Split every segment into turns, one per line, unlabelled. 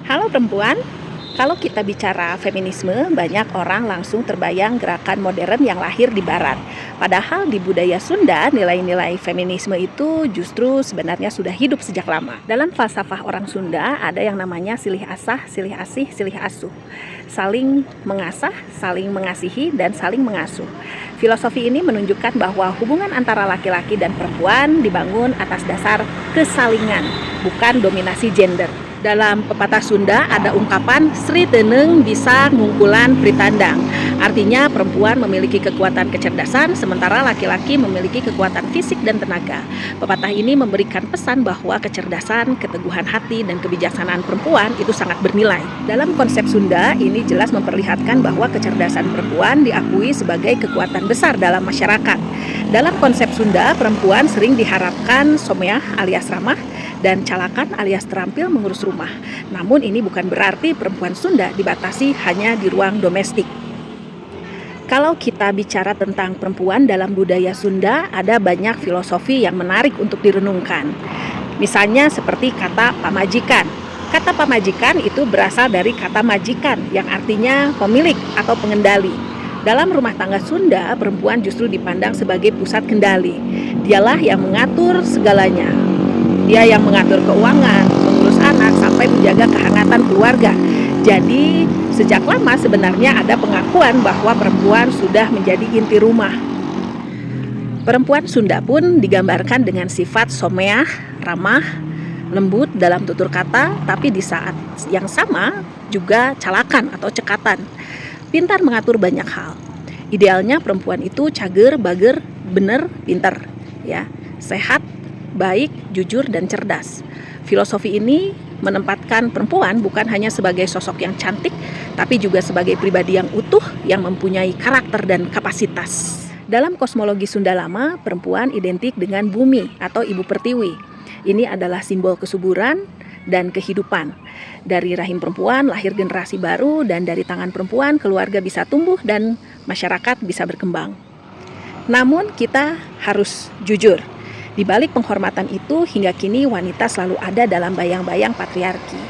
Halo perempuan, kalau kita bicara feminisme, banyak orang langsung terbayang gerakan modern yang lahir di barat. Padahal di budaya Sunda, nilai-nilai feminisme itu justru sebenarnya sudah hidup sejak lama. Dalam falsafah orang Sunda, ada yang namanya silih asah, silih asih, silih asuh. Saling mengasah, saling mengasihi, dan saling mengasuh. Filosofi ini menunjukkan bahwa hubungan antara laki-laki dan perempuan dibangun atas dasar kesalingan, bukan dominasi gender. Dalam pepatah Sunda ada ungkapan Sri Teneng bisa ngungkulan Pritandang. Artinya perempuan memiliki kekuatan kecerdasan sementara laki-laki memiliki kekuatan fisik dan tenaga. Pepatah ini memberikan pesan bahwa kecerdasan, keteguhan hati, dan kebijaksanaan perempuan itu sangat bernilai. Dalam konsep Sunda ini jelas memperlihatkan bahwa kecerdasan perempuan diakui sebagai kekuatan besar dalam masyarakat. Dalam konsep Sunda, perempuan sering diharapkan someah alias ramah dan calakan alias terampil mengurus rumah. Namun ini bukan berarti perempuan Sunda dibatasi hanya di ruang domestik. Kalau kita bicara tentang perempuan dalam budaya Sunda, ada banyak filosofi yang menarik untuk direnungkan. Misalnya seperti kata pamajikan. Kata pamajikan itu berasal dari kata majikan yang artinya pemilik atau pengendali. Dalam rumah tangga Sunda, perempuan justru dipandang sebagai pusat kendali. Dialah yang mengatur segalanya. Dia yang mengatur keuangan, mengurus anak, sampai menjaga kehangatan keluarga. Jadi, sejak lama sebenarnya ada pengakuan bahwa perempuan sudah menjadi inti rumah. Perempuan Sunda pun digambarkan dengan sifat someah, ramah, lembut dalam tutur kata, tapi di saat yang sama juga calakan atau cekatan. Pintar mengatur banyak hal. Idealnya perempuan itu cager, bager, bener, pintar, ya, sehat, baik, jujur, dan cerdas. Filosofi ini menempatkan perempuan bukan hanya sebagai sosok yang cantik, tapi juga sebagai pribadi yang utuh yang mempunyai karakter dan kapasitas. Dalam kosmologi Sunda lama, perempuan identik dengan bumi atau ibu pertiwi. Ini adalah simbol kesuburan dan kehidupan. Dari rahim perempuan lahir generasi baru, dan dari tangan perempuan keluarga bisa tumbuh dan masyarakat bisa berkembang. Namun kita harus jujur. Di balik penghormatan itu, hingga kini wanita selalu ada dalam bayang-bayang patriarki.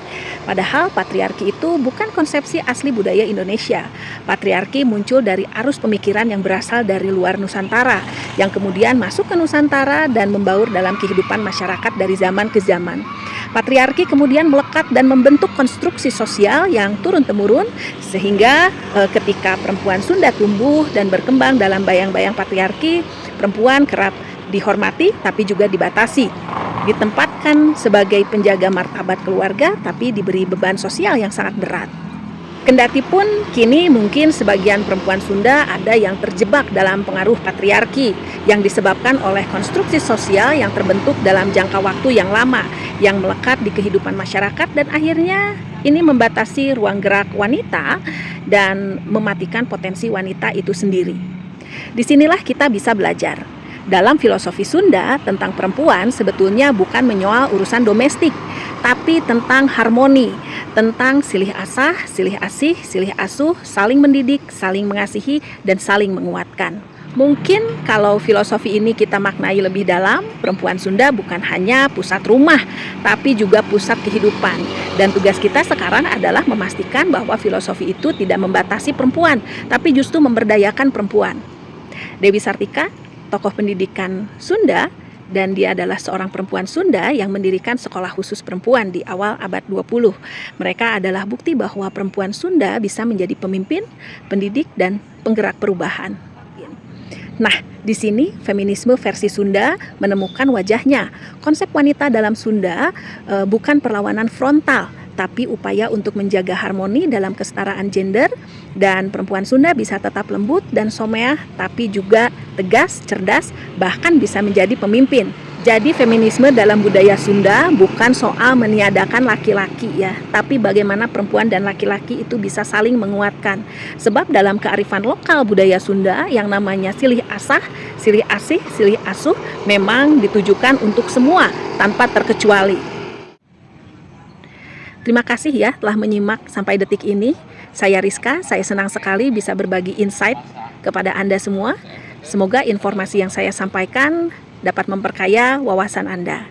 Padahal patriarki itu bukan konsepsi asli budaya Indonesia. Patriarki muncul dari arus pemikiran yang berasal dari luar Nusantara, yang kemudian masuk ke Nusantara dan membaur dalam kehidupan masyarakat dari zaman ke zaman. Patriarki kemudian melekat dan membentuk konstruksi sosial yang turun-temurun, sehingga ketika perempuan Sunda tumbuh dan berkembang dalam bayang-bayang patriarki, perempuan kerap dihormati tapi juga dibatasi, ditempatkan sebagai penjaga martabat keluarga tapi diberi beban sosial yang sangat berat. Kendati pun kini mungkin sebagian perempuan Sunda ada yang terjebak dalam pengaruh patriarki yang disebabkan oleh konstruksi sosial yang terbentuk dalam jangka waktu yang lama, yang melekat di kehidupan masyarakat, dan akhirnya ini membatasi ruang gerak wanita dan mematikan potensi wanita itu sendiri. Disinilah kita bisa belajar. Dalam filosofi Sunda tentang perempuan sebetulnya bukan menyoal urusan domestik, tapi tentang harmoni, tentang silih asah, silih asih, silih asuh, saling mendidik, saling mengasihi, dan saling menguatkan. Mungkin kalau filosofi ini kita maknai lebih dalam, perempuan Sunda bukan hanya pusat rumah, tapi juga pusat kehidupan. Dan tugas kita sekarang adalah memastikan bahwa filosofi itu tidak membatasi perempuan, tapi justru memberdayakan perempuan. Dewi Sartika, tokoh pendidikan Sunda, dan dia adalah seorang perempuan Sunda yang mendirikan sekolah khusus perempuan di awal abad 20. Mereka adalah bukti bahwa perempuan Sunda bisa menjadi pemimpin, pendidik, dan penggerak perubahan. Nah, di sini feminisme versi Sunda menemukan wajahnya. Konsep wanita dalam Sunda bukan perlawanan frontal, tapi upaya untuk menjaga harmoni dalam kesetaraan gender, dan perempuan Sunda bisa tetap lembut dan someah, tapi juga tegas, cerdas, bahkan bisa menjadi pemimpin. Jadi feminisme dalam budaya Sunda bukan soal meniadakan laki-laki ya, tapi bagaimana perempuan dan laki-laki itu bisa saling menguatkan. Sebab dalam kearifan lokal budaya Sunda yang namanya silih asah, silih asih, silih asuh memang ditujukan untuk semua tanpa terkecuali. Terima kasih ya telah menyimak sampai detik ini. Saya Rizka, saya senang sekali bisa berbagi insight kepada Anda semua. Semoga informasi yang saya sampaikan dapat memperkaya wawasan Anda.